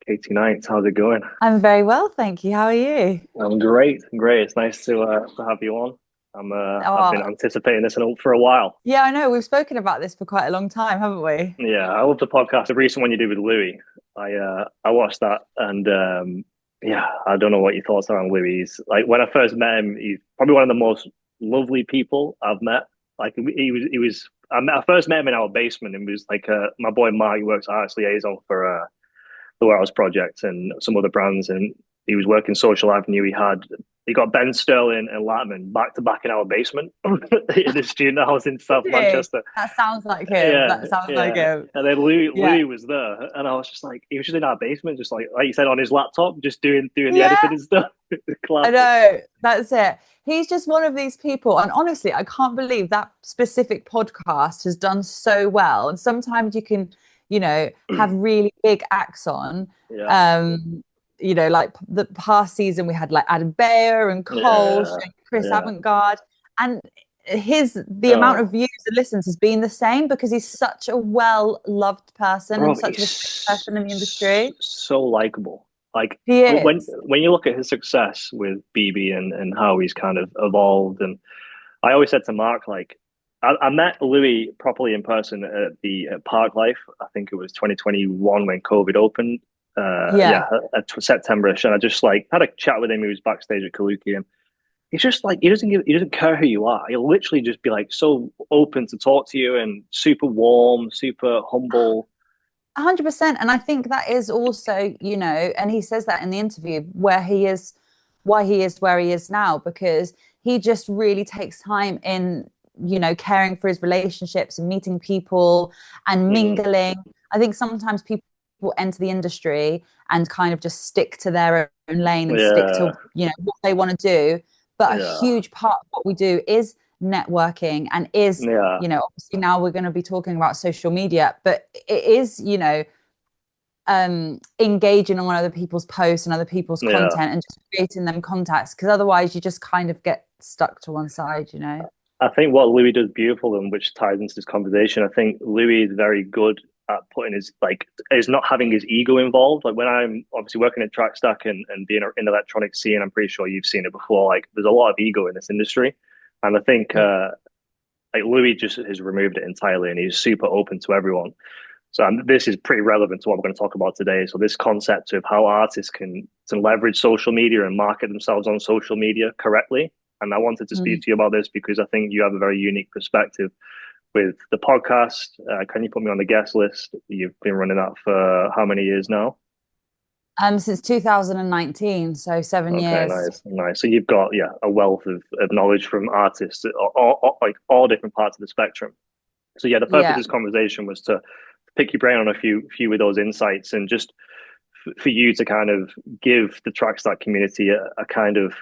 Katie Knight, how's it going? I'm very well, thank you. How are you? I'm great, great. It's nice to have you on. I've been Oh, anticipating this for a while. yeah, I know. We've spoken about this for quite a long time, haven't we? Yeah, I love the podcast. The recent one you did with Louis, I watched that, and yeah, I don't know what your thoughts are on Louis. Like when I first met him, he's probably one of the most lovely people I've met. Like he was. I first met him in our basement, and he was like my boy Mark. He works at Arts Liaison for the Warehouse Project and some other brands, and he was working Social Avenue. He got Ben Sterling and Latman back to back in our basement in the student house in South Really? Manchester. That sounds like him. Yeah, That sounds like yeah. him. And then Louis Yeah. Louis was there, and I was just like, he was just in our basement, just like you said, on his laptop, just doing the Yeah, editing and stuff. I Classic. know. That's it. He's just one of these people. And honestly, I can't believe that specific podcast has done so well. And sometimes you can, have really big acts on. Yeah, Um, like the past season we had like Adam Beyer and Cole yeah, showing Chris yeah. Avantgarde. And the amount of Oh, views and listens has been the same because he's such a well-loved person and bro, such a respected person in the industry. so likable. Like He is. when you look at his success with BB and how he's kind of evolved, and I always said to Mark, like I met Louis properly in person at the at Park Life. I think it was 2021 when COVID opened. Yeah. Yeah, at September-ish, and I just like had a chat with him. He was backstage at Kaluki, and he's just like he doesn't care who you are. He'll literally just be like so open to talk to you and super warm, super humble. 100%. And I think that is also, and he says that in the interview where he is, why he is where he is now, because he just really takes time in, caring for his relationships and meeting people and Mm, mingling. I think sometimes people enter the industry and kind of just stick to their own lane and stick yeah, to, what they want to do. But a yeah, huge part of what we do is networking and is yeah, obviously now we're going to be talking about social media, but it is, engaging on other people's posts and other people's yeah. content and just creating them contacts because otherwise you just kind of get stuck to one side. I think what Louis does beautiful, and which ties into this conversation, I think Louis is very good at putting his like is not having his ego involved. Like when I'm obviously working at Trackstack and being in the electronic scene, I'm pretty sure you've seen it before. Like there's a lot of ego in this industry, and I think Yeah. like Louis just has removed it entirely, and he's super open to everyone. So this is pretty relevant to what we're going to talk about today. So this concept of how artists can leverage social media and market themselves on social media correctly. And I wanted to speak Mm. to you about this because I think you have a very unique perspective with the podcast. Can you put me on the guest list? You've been running that for how many years now? Since 2019, so seven Okay, years. nice, nice. So you've got a wealth of knowledge from artists, like all different parts of the spectrum. So yeah, the purpose of Yeah. this conversation was to pick your brain on a few of those insights, and just for you to kind of give the Trackstack community a kind of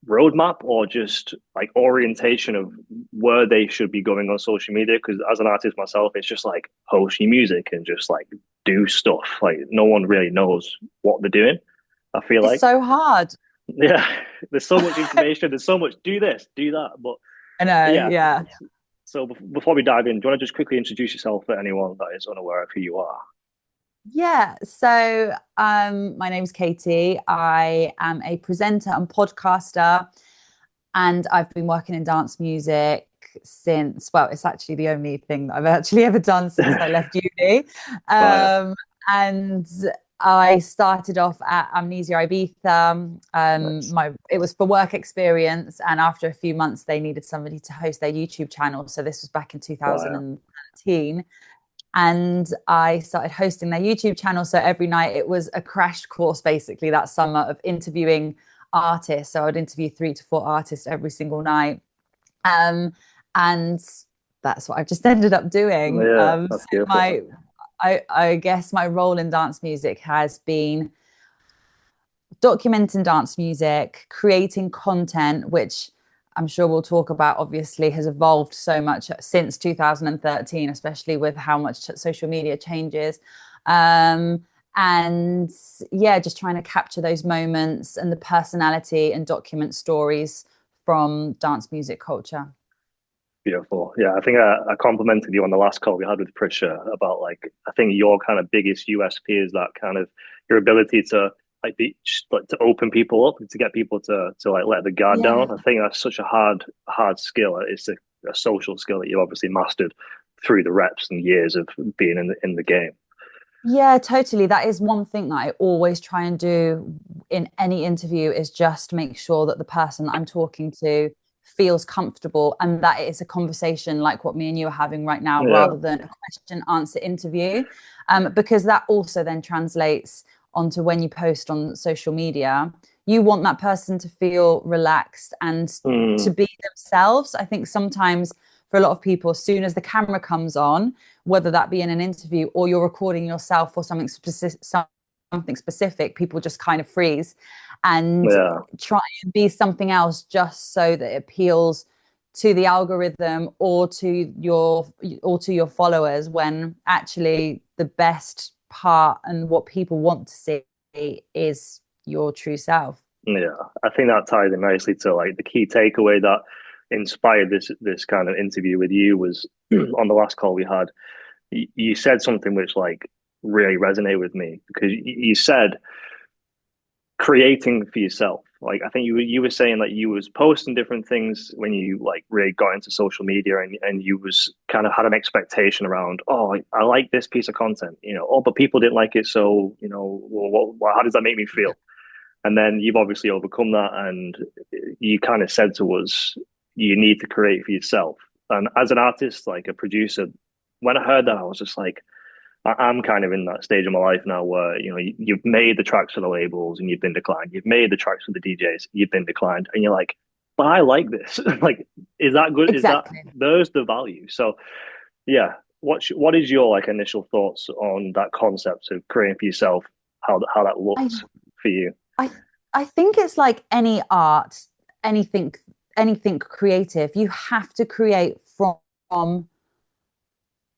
roadmap or just like orientation of where they should be going on social media. Because as an artist myself, it's just like post your music and just like do stuff. Like no one really knows what they're doing. I feel It's like, so hard. yeah, there's so much I information, there's so much do this, do that. But know, yeah, yeah. so before we dive in, do you want to just quickly introduce yourself for anyone that is unaware of who you are? Yeah, so my name's Katie. I am a presenter and podcaster, and I've been working in dance music since, well, it's actually the only thing that I've actually ever done since I left uni. Right. Um, and I started off at Amnesia Ibiza. Nice. It was for work experience, and after a few months, they needed somebody to host their YouTube channel. So this was back in Right. 2013 and I started hosting their YouTube channel. So every night it was a crash course basically that summer of interviewing artists. So I'd interview 3 to 4 artists every single night. Um, and that's what I've just ended up doing. Yeah, So that's beautiful. I guess my role in dance music has been documenting dance music, creating content, which I'm sure we'll talk about, obviously has evolved so much since 2013, especially with how much social media changes. Um, and yeah, just trying to capture those moments and the personality and document stories from dance music culture. Beautiful. Yeah, I think I complimented you on the last call we had with Prisha about like I think your kind of biggest USP is that kind of your ability to like be like to open people up to get people to like let the guard Yeah. down. I think that's such a hard skill. It's a social skill that you obviously mastered through the reps and years of being in the game. Yeah, totally. That is one thing that I always try and do in any interview is just make sure that the person that I'm talking to feels comfortable and that it's a conversation like what me and you are having right now, Yeah. rather than a question answer interview. Because that also then translates onto when you post on social media. You want that person to feel relaxed and to Mm, be themselves. I think sometimes for a lot of people, as soon as the camera comes on, whether that be in an interview or you're recording yourself or something specific, people just kind of freeze and yeah. try and be something else just so that it appeals to the algorithm or to your followers, when actually the best part and what people want to see is your true self. Yeah, I think that ties in nicely to like the key takeaway that inspired this kind of interview with you was on the last call we had. You said something which like really resonated with me because you said creating for yourself. Like I think you were saying that you was posting different things when you like really got into social media and you was kind of had an expectation around, oh, I like this piece of content, oh, but people didn't like it, so how does that make me feel? And then you've obviously overcome that, and you kind of said to us, you need to create for yourself. And as an artist, like a producer, when I heard that, I was just like, I'm kind of in that stage of my life now where you've made the tracks for the labels and you've been declined. You've made the tracks for the DJs, you've been declined, and you're like, but I like this. Like, is that good? Is that Exactly. there's the value? So yeah, what is your like initial thoughts on that concept of creating for yourself? How that I looked for you? I I think it's like any art, anything anything creative. You have to create from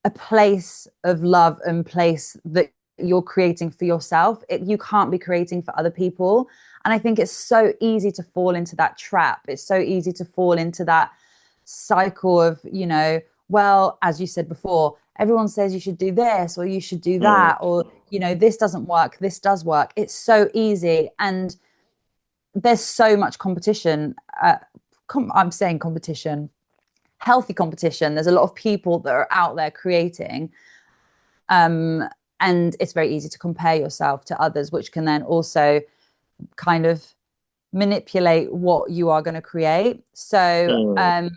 a place of love and place that you're creating for yourself. You can't be creating for other people. And I think it's so easy to fall into that trap. It's so easy to fall into that cycle of, well, as you said before, everyone says you should do this or you should do Mm, that, or, this doesn't work, this does work. It's so easy. And there's so much competition. I'm saying competition, healthy competition. There's a lot of people that are out there creating, um, and it's very easy to compare yourself to others, which can then also kind of manipulate what you are going to create. So, mm,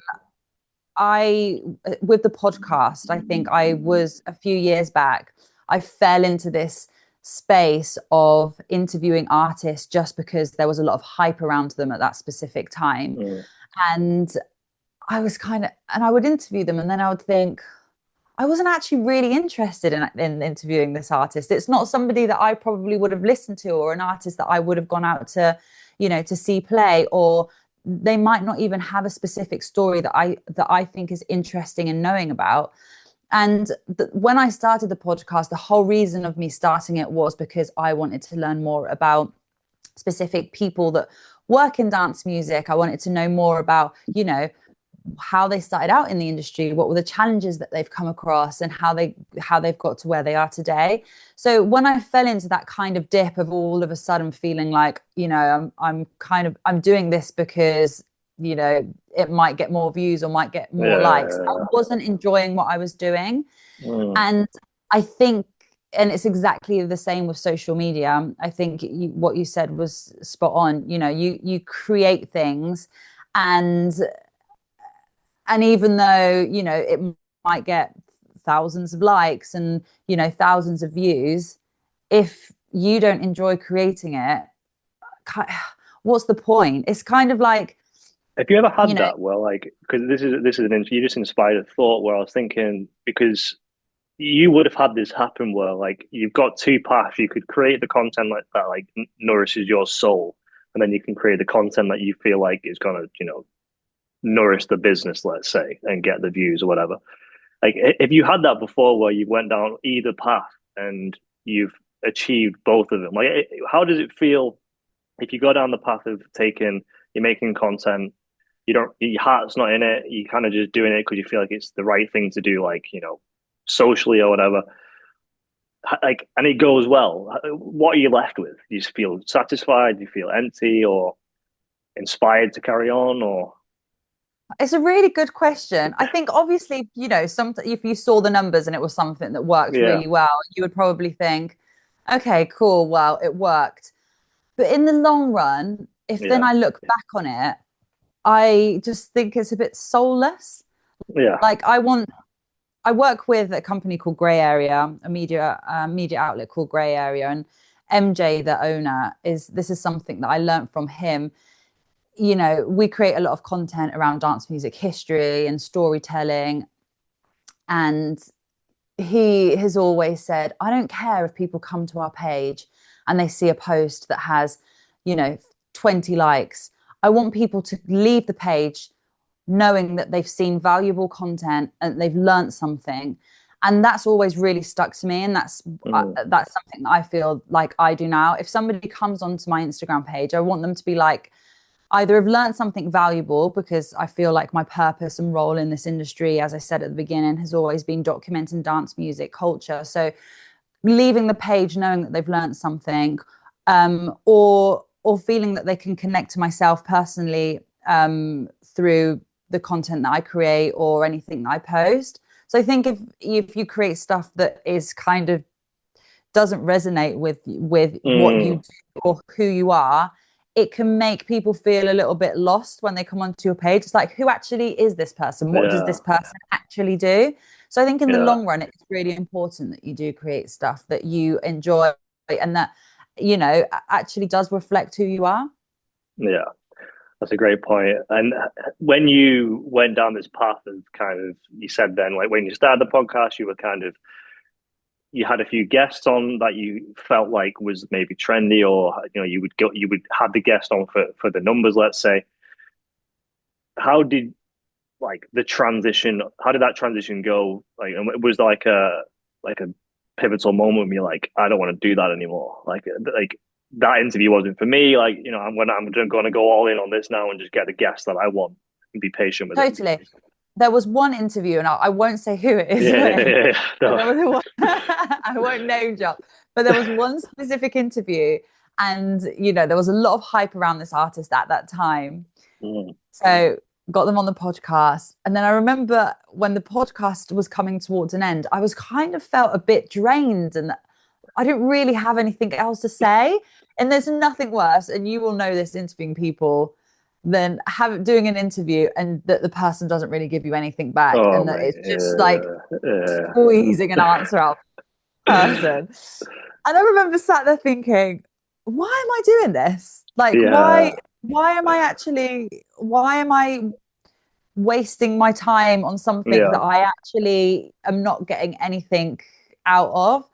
I, with the podcast, I think I was a few years back, I fell into this space of interviewing artists just because there was a lot of hype around them at that specific time. mm, And and I would interview them and then I would think, I wasn't actually really interested in interviewing this artist. It's not somebody that I probably would have listened to or an artist that I would have gone out to, to see play, or they might not even have a specific story that I think is interesting in knowing about. And when I started the podcast, the whole reason of me starting it was because I wanted to learn more about specific people that work in dance music. I wanted to know more about, how they started out in the industry, what were the challenges that they've come across, and how they've got to where they are today. So when I fell into that kind of dip of all of a sudden feeling like, I'm doing this because, it might get more views or might get more likes, I yeah. wasn't enjoying what I was doing. Mm, And I think, and it's exactly the same with social media. I think what you said was spot on. You create things, and even though it might get thousands of likes and thousands of views, if you don't enjoy creating it, what's the point? It's kind of like, have you ever you had know that? Well, like, because this is you just inspired a thought where I was thinking because you would have had this happen where like you've got two paths. You could create the content like that, like nourishes your soul, and then you can create the content that you feel like is gonna, nourish the business, let's say, and get the views or whatever. Like, if you had that before, where you went down either path and you've achieved both of them, like, how does it feel if you go down the path of you're making content, your heart's not in it. You kind of just doing it because you feel like it's the right thing to do, like, socially or whatever. Like, and it goes well. What are you left with? Do you just feel satisfied? Do you feel empty or inspired to carry on? Or It's a really good question. I think obviously, some if you saw the numbers and it was something that worked yeah, really well, you would probably think, okay, cool, well, it worked. But in the long run, if then yeah, I look back on it, I just think it's a bit soulless. yeah. Like I work with a company called Grey Area, a media outlet called Grey Area, and MJ, the owner, this is something that I learned from him. We create a lot of content around dance music history and storytelling. And he has always said, I don't care if people come to our page and they see a post that has, you know, 20 likes. I want people to leave the page knowing that they've seen valuable content and they've learned something. And that's always really stuck to me. And Mm, that's something that I feel like I do now. If somebody comes onto my Instagram page, I want them to be like, either have learned something valuable, because I feel like my purpose and role in this industry, as I said at the beginning, has always been documenting dance music culture. So leaving the page knowing that they've learned something, or feeling that they can connect to myself personally through the content that I create or anything that I post. So I think if you create stuff that is kind of doesn't resonate with what you mm, do or who you are, it can make people feel a little bit lost when they come onto your page. It's like, who actually is this person? What does yeah, this person actually do? So I think in the yeah, long run, it's really important that you do create stuff that you enjoy and that, actually does reflect who you are. yeah. That's a great point. And when you went down this path of kind of, you said then, like when you started the podcast, you were kind of, you had a few guests on that you felt like was maybe trendy, or you would have the guest on for the numbers, let's say. How did like the transition? How did that transition go? Like, and was there like a pivotal moment where you're like, I don't want to do that anymore. Like that interview wasn't for me. Like, I'm going to go all in on this now and just get the guest that I want and be patient with it. Totally. There was one interview, and I won't say who it is Yeah, with, yeah, but no. there was one, I won't name drop, but there was one specific interview, and there was a lot of hype around this artist at that time. Mm, So got them on the podcast. And then I remember when the podcast was coming towards an end, I was kind of felt a bit drained and I didn't really have anything else to say. And there's nothing worse, and you will know this interviewing people, than doing an interview and that the person doesn't really give you anything back. oh And that my, it's just like yeah, squeezing an answer out of the person. And I remember sat there thinking, why am I doing this? Like, yeah, why am I wasting my time on something that yeah, I actually am not getting anything out of?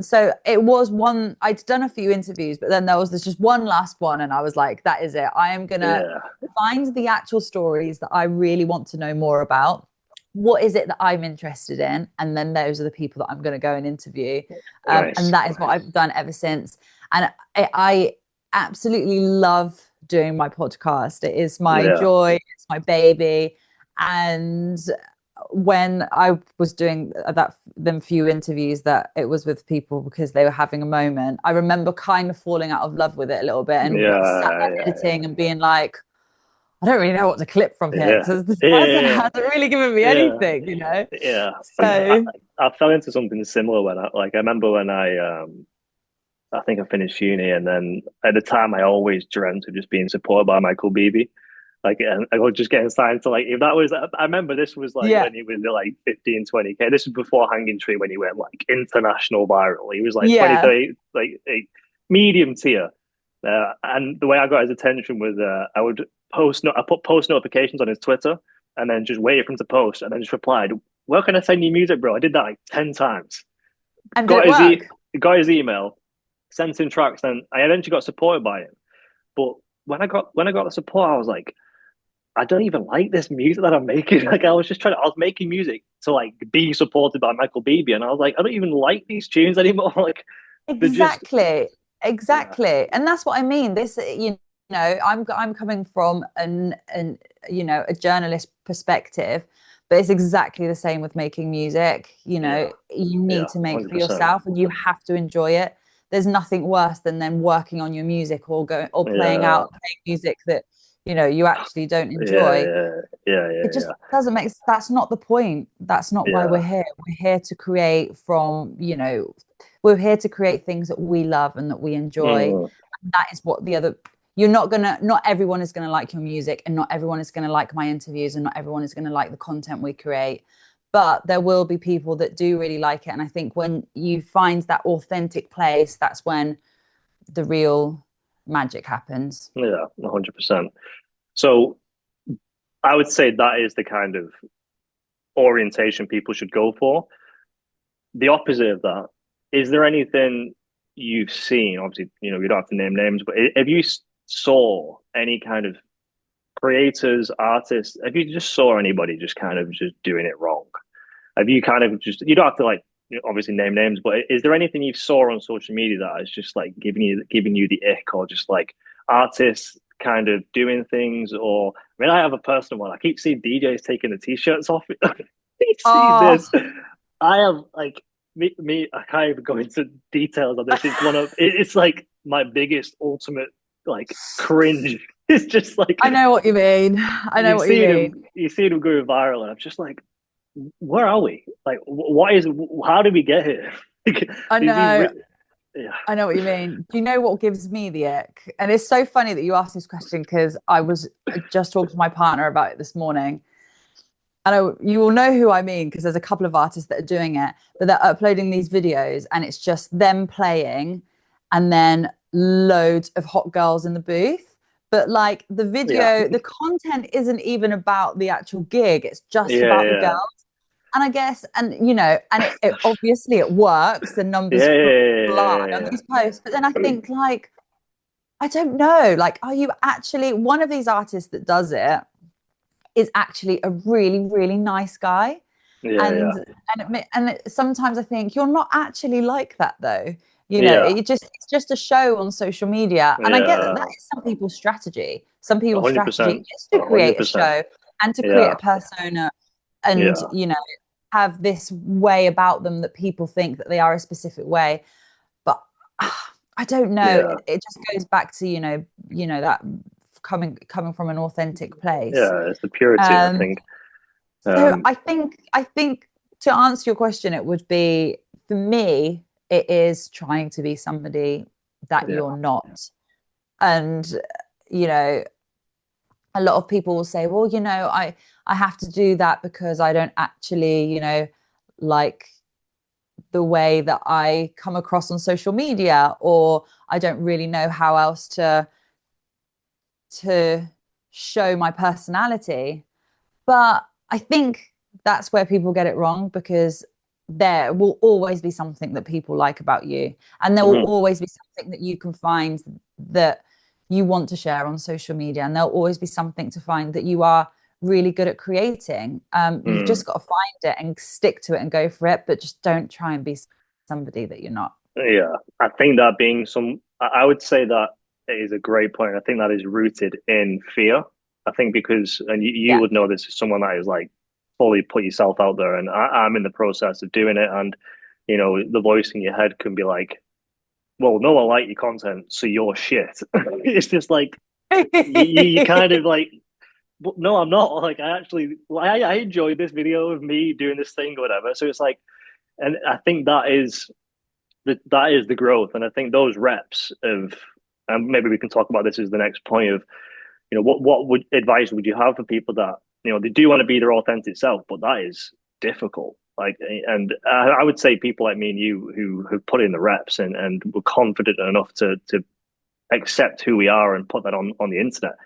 So it was one, I'd done a few interviews, but then there was this just one last one, and I was like, that is it. I am gonna yeah. find the actual stories that I really want to know more about. What is it that I'm interested in? And then those are the people that I'm going to go and interview. And Nice. that is what I've done ever since. And I absolutely love doing my podcast. It is my Yeah, joy, it's my baby. And when I was doing them few interviews that it was with people because they were having a moment, I remember kind of falling out of love with it a little bit and sat yeah, there editing and being like, I don't really know what to clip from here yeah, because this person yeah, hasn't really given me yeah, anything. yeah. I, So I fell into something similar when I remember when I think I finished uni, and then at the time I always dreamt of just being supported by Michael Beebe. Like, and I was just getting signed to, like, if that was, I remember this was like yeah, when he was like 15, 20K. This was before Hanging Tree, when he went like international viral. He was like 20, yeah, 30, like a medium tier. And the way I got his attention was I would I put post notifications on his Twitter and then just waited for him to post and then just replied, where can I send you music, bro? I did that like 10 times. and did Got it his, work? got his email, sent him tracks, and I eventually got supported by him. But when I got the support, I was like, I don't even like this music that I'm making. Like, I was making music to like be supported by Michael Beebe, and I was like, I don't even like these tunes anymore. Like, they're just, Exactly, yeah, exactly, and that's what I mean. I'm coming from a journalist perspective, but it's exactly the same with making music. Yeah. You Yeah. need to make for 100%. yourself and you have to enjoy it. There's nothing worse than then working on your music or Yeah. playing music that you actually don't Yeah. enjoy. Yeah. Yeah. It Yeah. just doesn't make, that's not the point. That's not why Yeah. we're here to create we're here to create things that we love and that we enjoy. Mm. And that is what not everyone is going to like your music, and not everyone is going to like my interviews, and not everyone is going to like the content we create, but there will be people that do really like it. And I think when you find that authentic place, that's when the real magic happens. Yeah. 100%. So I would say that is the kind of orientation people should go for. The opposite of that, is there anything you've seen? Obviously, you don't have to name names, but if you saw any kind of creators, artists, if you just saw anybody just kind of just doing it wrong, have you kind of just, you don't have to like obviously name names, but is there anything you saw on social media that is just like giving you the ick, or just like artists kind of doing things? Or I mean, I have a personal one. I keep seeing DJs taking the t-shirts off. You see this? Oh, I have like me. I can't even go into details of this. It's one of it's like my biggest ultimate like cringe. It's just like I know what you mean. I know what you mean. you see them going viral, and I'm just like, where are we? Like, what is? How did we get here? I these know. yeah, I know what you mean. Do you know what gives me the ick? And it's so funny that you asked this question, because I was just talking to my partner about it this morning. And you will know who I mean, because there's a couple of artists that are doing it, but they're uploading these videos and it's just them playing and then loads of hot girls in the booth. But like yeah, the content isn't even about the actual gig, it's just yeah, about the yeah, girls. And I guess, and it obviously it works, the yeah, numbers yeah, fly yeah, on yeah, these posts. But then I think, like, I don't know, like, are you actually one of these artists that does it? Is actually a really, really nice guy. yeah, yeah, And sometimes I think you're not actually like that, though. yeah, It's just a show on social media. And I get that yeah, is some people's strategy. Some people's strategy 100%, is to create a 100%, show and to create yeah, a persona, and yeah, have this way about them that people think that they are a specific way. But I don't know. yeah, It just goes back to that coming from an authentic place. yeah. It's the purity, I Um, think. so Um, I think to answer your question, it would be, for me, it is trying to be somebody that yeah, you're not. And you know, a lot of people will say, well, I have to do that because I don't actually, like the way that I come across on social media, or I don't really know how else to show my personality. But I think that's where people get it wrong, because there will always be something that people like about you. And there will mhm, always be something that you can find that you want to share on social media. And there'll always be something to find that you are really good at creating. You've mm. just got to find it and stick to it and go for it, but just don't try and be somebody that you're not. Yeah, I think that being I would say that is a great point. I think that is rooted in fear. I think because, and you Yeah. would know this as someone that is like fully put yourself out there, and I'm in the process of doing it. And, the voice in your head can be like, well, no one liked your content, so you're shit. It's just like, you kind of like, well, no, I'm not. Like, I enjoyed this video of me doing this thing or whatever. So it's like, and I think that is the growth. And I think those reps of, and maybe we can talk about this as the next point of, what would advice would you have for people that, they do want to be their authentic self, but that is difficult. Like, and I would say people like me and you who have put in the reps and were confident enough to accept who we are and put that on the internet,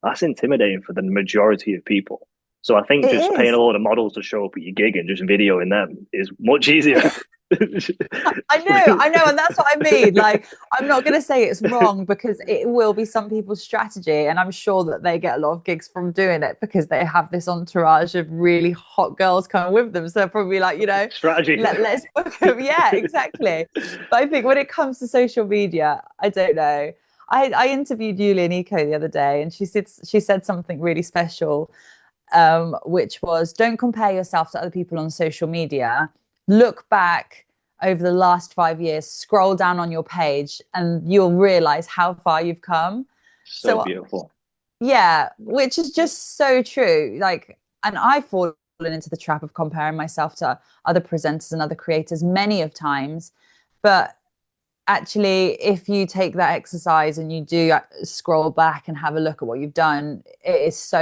that's intimidating for the majority of people. So I think It just paying a is. load of models to show up at your gig and just videoing them is much easier. I know, and that's what I mean. Like, I'm not going to say it's wrong, because it will be some people's strategy, and I'm sure that they get a lot of gigs from doing it because they have this entourage of really hot girls coming with them. So they're probably like, Strategy. let's book them. Yeah, exactly. But I think when it comes to social media, I don't know. I interviewed Yulia Nico the other day, and she said something really special, which was, don't compare yourself to other people on social media. Look back over the last 5 years, scroll down on your page, and you'll realize how far you've come. So So beautiful. yeah, which is just so true. Like, and I've fallen into the trap of comparing myself to other presenters and other creators many of times. But actually, if you take that exercise and you do scroll back and have a look at what you've done, it's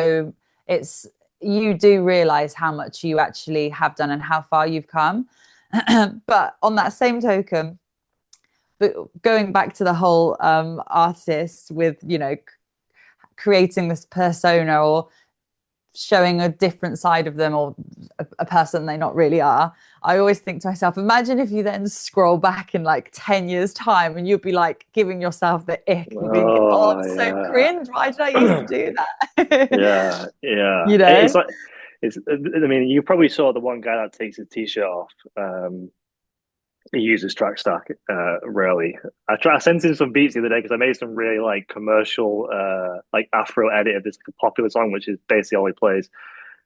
you do realize how much you actually have done and how far you've come. But on that same token, but going back to the whole artist with, creating this persona or showing a different side of them, or a person they not really are, I always think to myself, imagine if you then scroll back in like 10 years time and you'll be like giving yourself the ick, you'll be, oh, Oh I'm so cringe, yeah. why did I used to do that? Yeah, yeah. you It's know like it's. I mean, you probably saw the one guy that takes his t-shirt off. He uses trackstack rarely. I sent him some beats the other day because I made some really like commercial like Afro edit of this popular song, which is basically all he plays.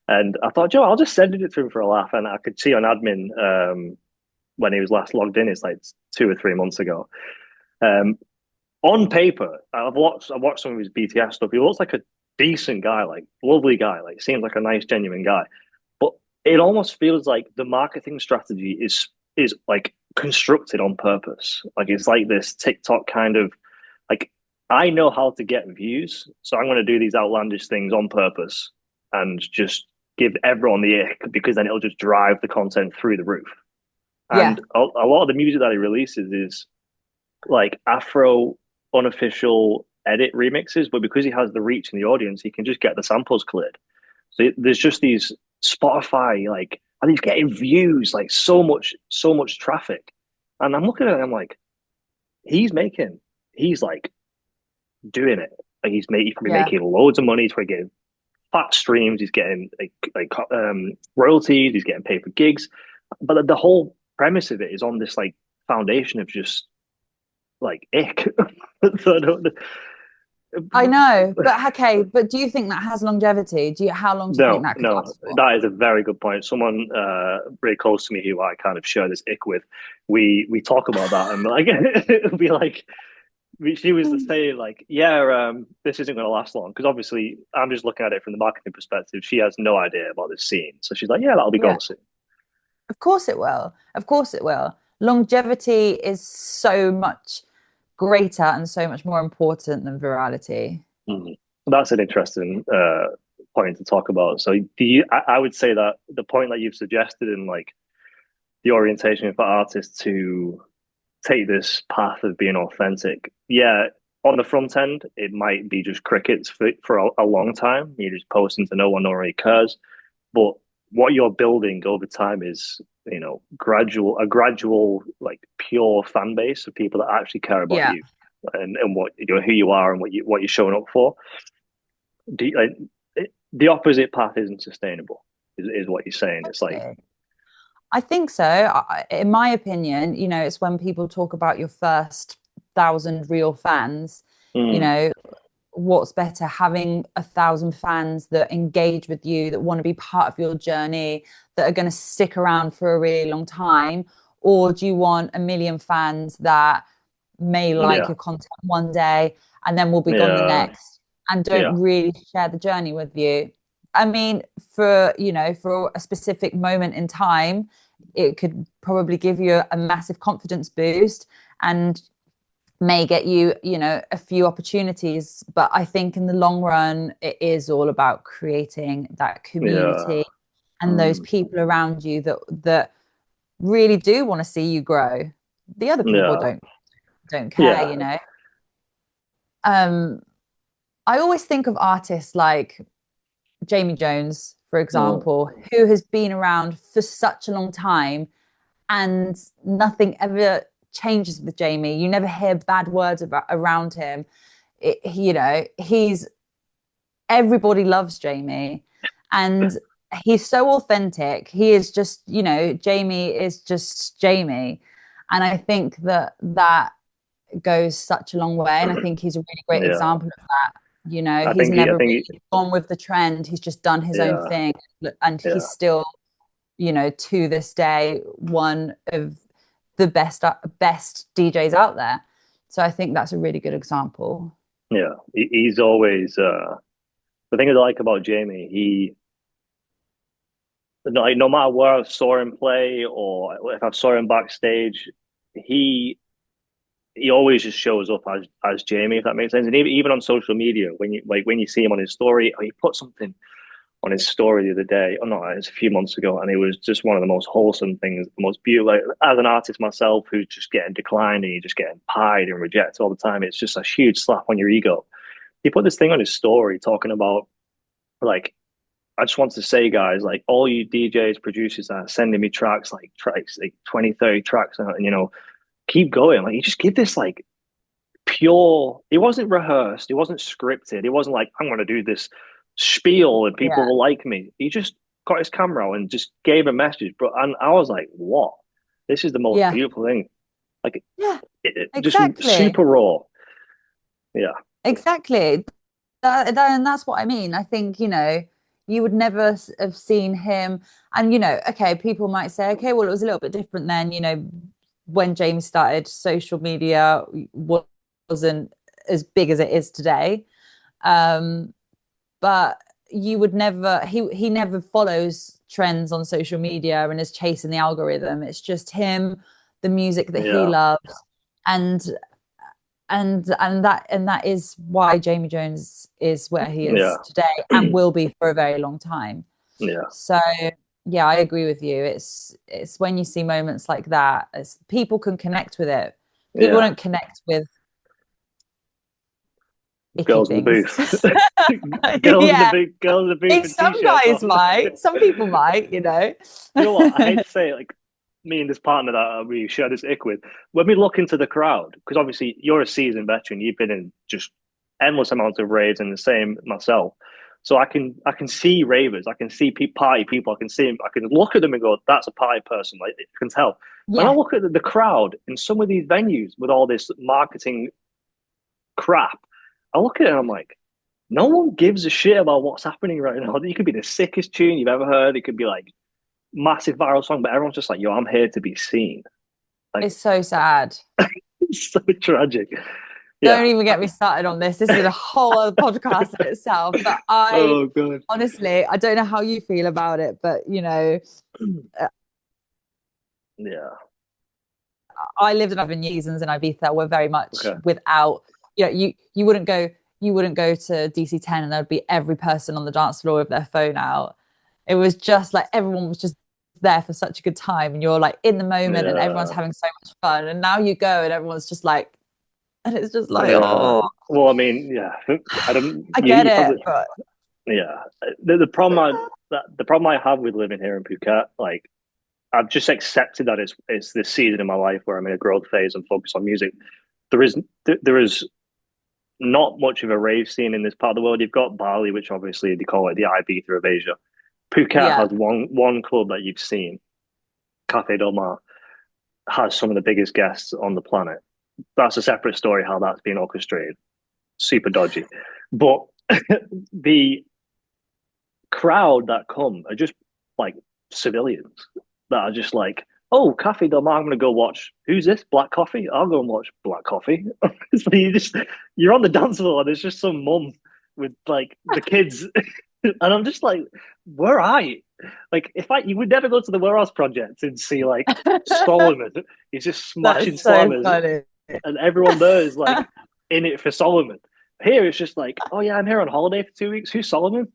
And I thought, Joe, I'll just send it to him for a laugh. And I could see on admin when he was last logged in, it's like 2 or 3 months ago. Um, on paper, I've watched some of his BTS stuff. He looks like a decent guy, like lovely guy, like seems like a nice, genuine guy. But it almost feels like the marketing strategy is like constructed on purpose. Like it's like this TikTok kind of like I know how to get views, so I'm going to do these outlandish things on purpose and just give everyone the ick because then it'll just drive the content through the roof. yeah, And a lot of the music that he releases is like Afro unofficial edit remixes, but because he has the reach in the audience, he can just get the samples cleared. So there's just these Spotify like, and he's getting views like so much traffic, and I'm looking at him like he's making, he's like doing it. Like he's probably yeah, making loads of money. He's probably getting fat streams. He's getting royalties. He's getting paid for gigs. But the whole premise of it is on this like foundation of just like ick. So I don't, I know. But okay, but do you think that has longevity? How long do you think no, that could no, last for? that is a very good point. Someone very close to me who I kind of share this ick with, we talk about that, and like it'll be like she was to say like, yeah, this isn't going to last long because obviously I'm just looking at it from the marketing perspective. She has no idea about this scene, so she's like, yeah, that'll be Yeah, gone soon. of course it will. Of course it will. Longevity is so much greater and so much more important than virality. Mhm. That's an interesting point to talk about. So, I would say that the point that you've suggested in like the orientation for artists to take this path of being authentic, yeah, on the front end, it might be just crickets for a long time. You're just posting to no one, really cares. But what you're building over time is, a gradual, like pure fan base of people that actually care about Yeah, you and what who you are and what you're showing up for. The opposite path isn't sustainable, is what you're saying. It's like, totally. I think so. In my opinion, it's when people talk about your first 1,000 real fans, you mm, know, what's better, having 1,000 fans that engage with you, that want to be part of your journey, that are going to stick around for a really long time? Or do you want 1 million fans that may like yeah, your content one day and then will be gone the yeah, next and yeah, don't really share the journey with you? I mean, for a specific moment in time, it could probably give you a massive confidence boost and may get you, a few opportunities. But I think in the long run, it is all about creating that yeah, community and those mm, people around you that really do want to see you grow. The other people yeah, don't care, yeah, Um, I always think of artists like Jamie Jones, for mm, example, who has been around for such a long time and nothing ever changes with Jamie. You never hear bad words around him. He's everybody loves Jamie, and he's so authentic. He is just, Jamie is just Jamie, and I think that goes such a long way. And I think he's a really great Yeah. example of that. You know, I he's think I never think really gone with the trend. He's just done his own yeah, thing. And yeah, he's still, you know, to this day, one of the best DJs out there. So I think that's a really good example. yeah. He's always the thing I like about Jamie. He like no matter where I saw him play or if I saw him backstage, he he always just shows up as Jamie, if that makes sense. And even on social media, when you see him on his story, he put something on his story the other day, or not, it's a few months ago, and it was just one of the most wholesome things, the most beautiful. Like, as an artist myself, who's just getting declined and you're just getting pied and rejected all the time, it's just a huge slap on your ego. He put this thing on his story talking about like, I just want to say, guys, like all you DJs, producers that are sending me tracks like 20, 30 tracks, and keep going. Like you just give this like pure. It wasn't rehearsed. It wasn't scripted. It wasn't like I'm going to do this spiel and people Yeah. will like me. He just got his camera out and just gave a message. But and I was like, what? This is the most Yeah. beautiful thing. Like Yeah. just Exactly. super raw. Yeah, Exactly. And that's what I mean. I think, you know, you would never have seen him. And, you know, okay, people might say, okay, well, it was a little bit different then, you know, when James started, social media wasn't as big as it is today. Um, but you would never, he never follows trends on social media and is chasing the algorithm. It's just him, the music that he yeah, loves. And and that is why Jamie Jones is where he yeah, is today and will be for a very long time. yeah, So yeah, I agree with you. It's when you see moments like that, people can connect with it. People yeah. don't connect with icky Girls in the things. booth. Yeah, Girls in the booth and some t-shirts guys on. might, some people might, you know. You know what? I hate to say it, like me and this partner that we share this ick with, when we look into the crowd, because obviously you're a seasoned veteran, you've been in just endless amounts of raves and the same myself. So I can see ravers, I can see party people, I can see them, I can look at them and go, that's a party person. Like I can tell. When I Yeah, look at the crowd in some of these venues with all this marketing crap, I look at it and I'm like, no one gives a shit about what's happening right now. It could be the sickest tune you've ever heard. It could be like massive viral song, but everyone's just like, yo, I'm here to be seen. Like, it's so sad. it's so tragic. Yeah. Don't even get me started on this. This is a whole other podcast in itself. But I Oh, God. honestly, I don't know how you feel about it, but you know, uh, Yeah. I lived in Ivan Yeasons and Ibiza were very much Okay. without, you know, you wouldn't go to DC10 and there'd be every person on the dance floor with their phone out. It was just like everyone was just there for such a good time and you're like in the moment and everyone's Yeah. having so much fun. And now you go and everyone's just like, and it's just like, Yeah. oh, Well, I mean, yeah. I don't. I You get you it, probably. but Yeah. The problem I have with living here in Phuket, like I've just accepted that it's this season in my life where I'm in a growth phase and focus on music. There is not much of a rave scene in this part of the world. You've got Bali, which obviously they call it the Ibiza of Asia. Phuket yeah. has one club that you've seen, Cafe Del Mar, has some of the biggest guests on the planet. That's a separate story how that's been orchestrated. Super dodgy. But the crowd that come are just like civilians that are just like, oh, Cafe Del Mar, I'm gonna go watch who's this? Black Coffee? I'll go and watch Black Coffee. So you're on the dance floor and there's just some mum with like the kids. And I'm just like, where are you? Like if you would never go to the Warehouse Project and see like Solomon, he's just smashing That's so slammers funny. and everyone there is like in it for Solomon. Here it's just like, oh yeah, I'm here on holiday for 2 weeks. Who's Solomon?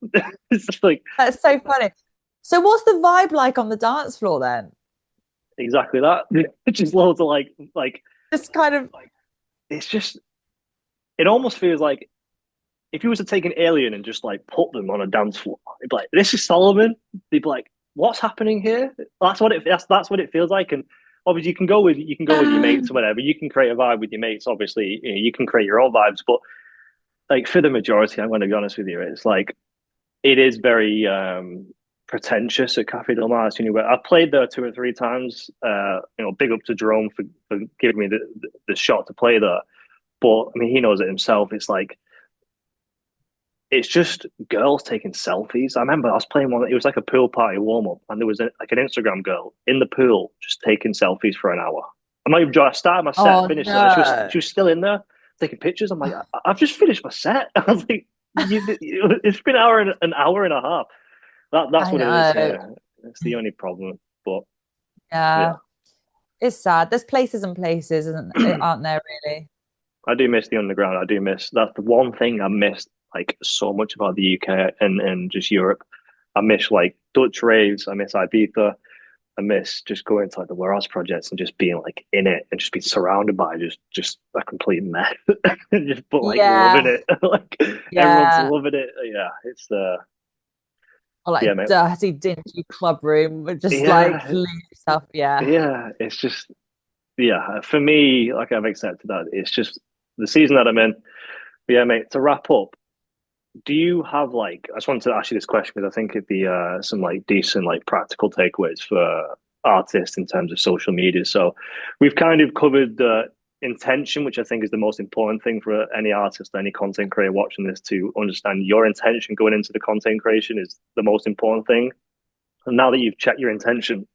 It's just like That's so funny. So what's the vibe like on the dance floor then? exactly that. It's just loads of like Just kind of it's just it almost feels like if you was to take an alien and just like put them on a dance floor, it'd be like, this is Solomon. They'd be like, what's happening here? That's what it feels like. And obviously you can go with your mates or whatever. You can create a vibe with your mates. Obviously, you can create your own vibes, but like for the majority, I'm going to be honest with you, it's like it is very pretentious at Cafe Del Mar. Anyway, I played there 2 or 3 times. Big up to Jerome for giving me the shot to play there. But I mean, he knows it himself. It's like it's just girls taking selfies. I remember I was playing one. It was like a pool party warm up, and there was like an Instagram girl in the pool just taking selfies for an hour. I'm not even joking. I started my set, Oh finished it, and no. she was still in there taking pictures. I'm like, I've just finished my set. I was like, it's been an hour and a half. That's I what it is. know. Yeah, it's the only problem. But yeah, Yeah. It's sad. There's places and places, isn't aren't there really? I do miss the underground. I do miss that's the one thing I missed like so much about the UK and just Europe. I miss like Dutch raves. I miss Ibiza. I miss just going to like the warehouse projects and just being like in it and just being surrounded by just a complete mess. Just but like loving Yeah. it. Like everyone's Yeah. loving it. Yeah, it's Or like yeah, mate. dirty, dingy club room with just like Yeah, leave yourself. Yeah. yeah. It's just yeah. For me, like I've accepted that. It's just the season that I'm in. But yeah, mate. To wrap up, do you have like I just wanted to ask you this question because I think it'd be some like decent like practical takeaways for artists in terms of social media. So we've kind of covered the intention, which I think is the most important thing for any artist, any content creator watching this to understand your intention going into the content creation is the most important thing. And now that you've checked your intention,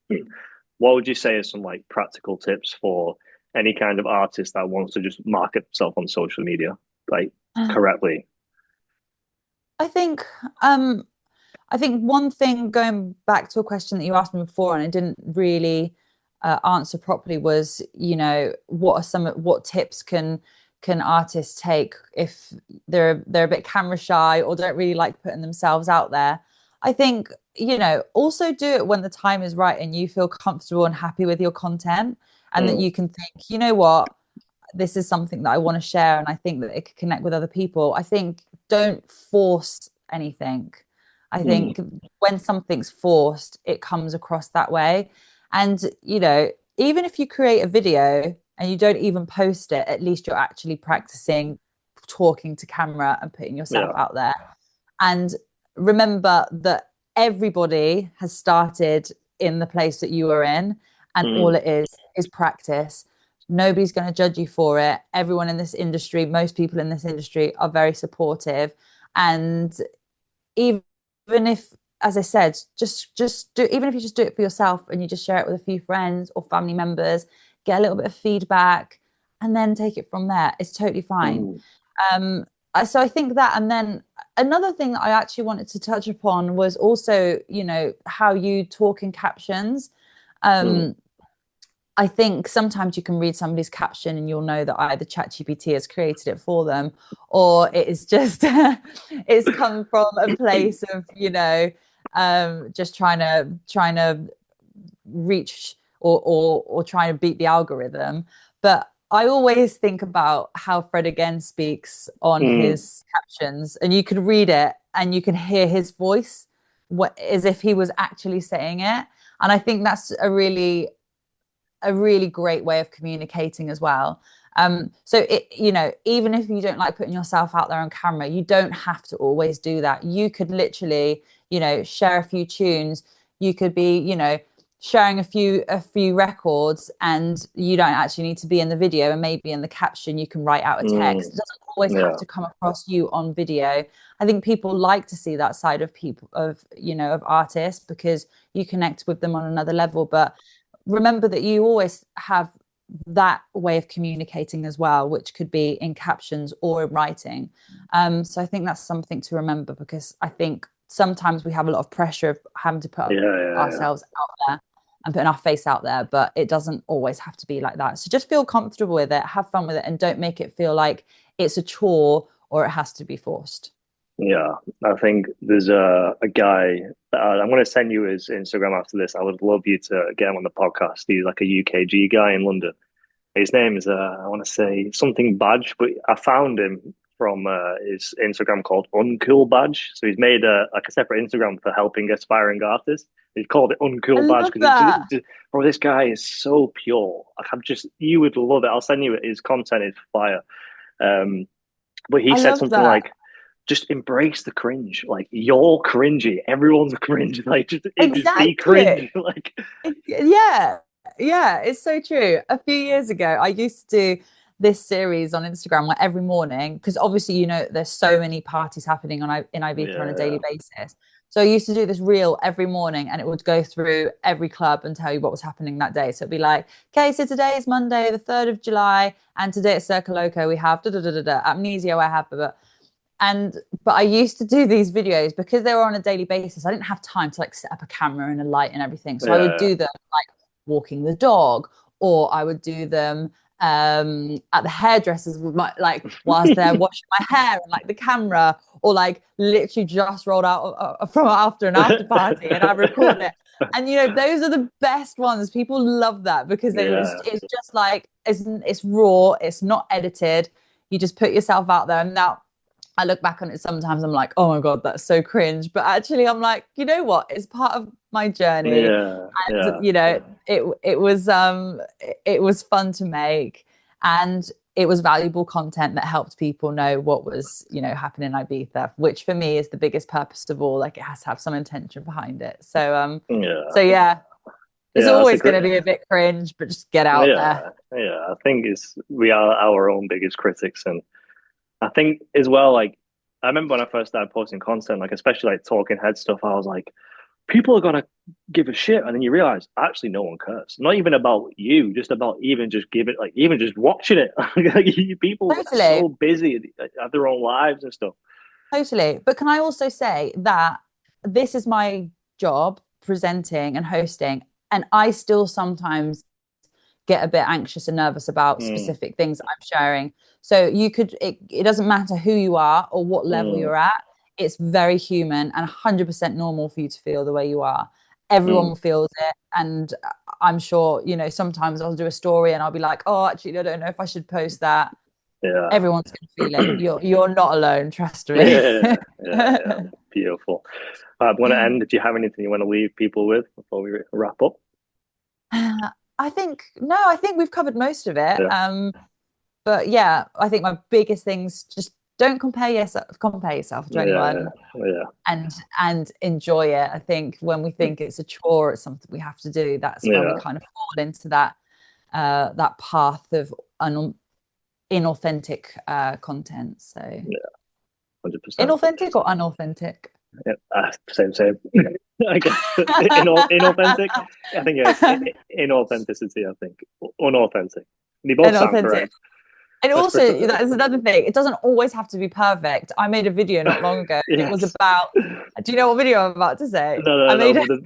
what would you say is some like practical tips for any kind of artist that wants to just market themselves on social media like correctly? I think um I think one thing going back to a question that you asked me before and I didn't really answer properly was, what tips can artists take if they're a bit camera shy or don't really like putting themselves out there. I think, also do it when the time is right and you feel comfortable and happy with your content and that Mm, you can think, you know what, this is something that I want to share and I think that it could connect with other people. I think don't force anything. I mm, think when something's forced, it comes across that way. And, even if you create a video and you don't even post it, at least you're actually practicing talking to camera and putting yourself yeah. out there. And remember that everybody has started in the place that you are in, and all Mm, it is practice. Nobody's going to judge you for it. Everyone in this industry, most people in this industry are very supportive. And even if, as I said, just do, even if you just do it for yourself and you just share it with a few friends or family members, get a little bit of feedback and then take it from there. It's totally fine. mm, Um, so I think that, and then another thing that I actually wanted to touch upon was also, how you talk in captions. mm, Um, I think sometimes you can read somebody's caption and you'll know that either ChatGPT has created it for them or it is just it's come from a place of, just trying to reach or trying to beat the algorithm. But I always think about how Fred again speaks on mm. his captions, and you could read it and you can hear his voice as if he was actually saying it. And I think that's a really great way of communicating as well. So even if you don't like putting yourself out there on camera, you don't have to always do that. You could literally, share a few tunes. You could be, sharing a few records, and you don't actually need to be in the video. And maybe in the caption, you can write out a text. Mm, It doesn't always have yeah, to come across you on video. I think people like to see that side of people of artists because you connect with them on another level. But remember that you always have that way of communicating as well, which could be in captions or in writing. So I think that's something to remember because I think sometimes we have a lot of pressure of having to put yeah, yeah, yeah. ourselves out there and putting our face out there, but it doesn't always have to be like that. So just feel comfortable with it, have fun with it, and don't make it feel like it's a chore or it has to be forced. Yeah, I think there's a guy that I'm going to send you his Instagram after this. I would love you to get him on the podcast. He's like a UKG guy in London. His name is I want to say something Badge, but I found him from his Instagram called Uncool Badge. So he's made like a separate Instagram for helping aspiring artists. He's called it I Uncool Badge love because that. bro, this guy is so pure. Like you would love it. I'll send you it. His content is fire. Um, but he I said love something that. like just embrace the cringe. Like you're cringy. Everyone's cringe. Like just be Exactly. cringe. Like Yeah, yeah, it's so true. A few years ago, I used to do this series on Instagram where every morning, because obviously, there's so many parties happening in Ibiza on a daily yeah, basis. So I used to do this reel every morning and it would go through every club and tell you what was happening that day. So it'd be like, okay, so today is Monday, the 3rd of July, and today at Circle Loco we have da da da da da Amnesia, I have and but I used to do these videos because they were on a daily basis. I didn't have time to like set up a camera and a light and everything. So I would yeah, do them like walking the dog, or I would do them at the hairdressers with my like whilst they're washing my hair and like the camera, or like literally just rolled out from after an after party and I record it. And those are the best ones. People love that because yeah, it's just like it's raw, it's not edited. You just put yourself out there. And now I look back on it sometimes, I'm like, oh my God, that's so cringe. But actually, I'm like, you know what? It's part of my journey. yeah, And yeah, it was fun to make. And it was valuable content that helped people know what was, happening in Ibiza, which for me is the biggest purpose of all. Like it has to have some intention behind it. So yeah. yeah, it's Yeah, that's a always great. going to be a bit cringe, but just get out there. Yeah, yeah. I think it's we are our own biggest critics, and I think as well. Like I remember when I first started posting content, like especially like talking head stuff, I was like, people are gonna give a shit, and then you realize actually no one cares. Not even about you, just about even just giving, like even just watching it. Like, people are Totally. so busy, have their own lives and stuff. Totally. But can I also say that this is my job, presenting and hosting, and I still sometimes get a bit anxious and nervous about Mm, specific things I'm sharing. So it doesn't matter who you are or what level mm, you're at. It's very human and 100% normal for you to feel the way you are. Everyone mm. feels it. And I'm sure, sometimes I'll do a story and I'll be like, oh, actually, I don't know if I should post that. Yeah. Everyone's going to feel it. You're not alone, trust me. Yeah, yeah, yeah. Beautiful. I want to end. Do you have anything you want to leave people with before we wrap up? I think no, I think we've covered most of it. Yeah, But yeah, I think my biggest things just don't compare yourself to yeah, anyone, yeah, and enjoy it. I think when we think it's a chore, it's something we have to do. That's when we yeah, kind of fall into that path of inauthentic content. So yeah, 100%. inauthentic or unauthentic? Yeah, same, same. I guess inauthentic. I think yes, inauthenticity. I think unauthentic. They both sound Inauthentic. correct. And Let's also, that is another thing. It doesn't always have to be perfect. I made a video not long ago. It was yes. about, do you know what video I'm about to say? No, no, no. But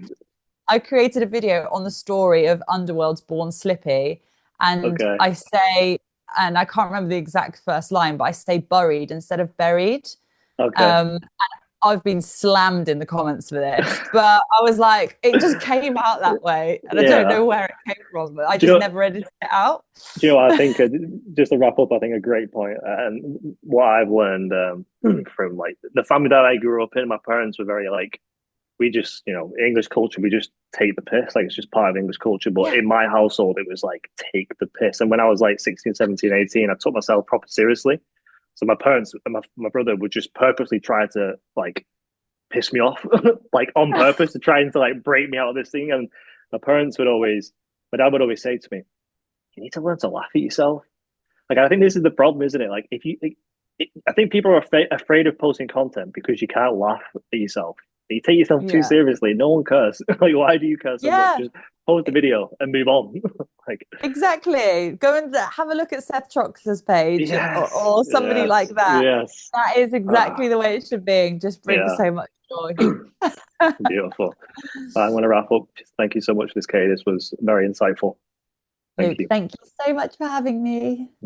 I created a video on the story of Underworld's Born Slippy. And okay, I say, and I can't remember the exact first line, but I say buried instead of buried. okay. Um, I've been slammed in the comments for this, but I was like, it just came out that way. And I don't Yeah. know where it came from, but I Do you just know? never edited it out. Do you know what I think? Just to wrap up, I think a great point, and what I've learned from like the family that I grew up in. My parents were very like we just, English culture, we just take the piss. Like it's just part of English culture. But Yeah. in my household, it was like take the piss. And when I was like 16, 17, 18, I took myself proper seriously. So my parents and my brother would just purposely try to like piss me off, like on purpose to try and to like break me out of this thing. And my dad would always say to me, you need to learn to laugh at yourself. Like, I think this is the problem, isn't it? Like, if you, I think people are afraid of posting content because you can't laugh at yourself. You take yourself too Yeah. seriously. No one cares. Like, why do you care so much? Yeah. Just post the video and move on. Like, Exactly. Go and have a look at Seth Troxler's page yes, or somebody like yes, that. yes. That is Ah, exactly the way it should be. It just brings yeah, so much joy. beautiful. I'm going to wrap up. Thank you so much for this, Kate. This was very insightful. Thank No, you. thank you so much for having me.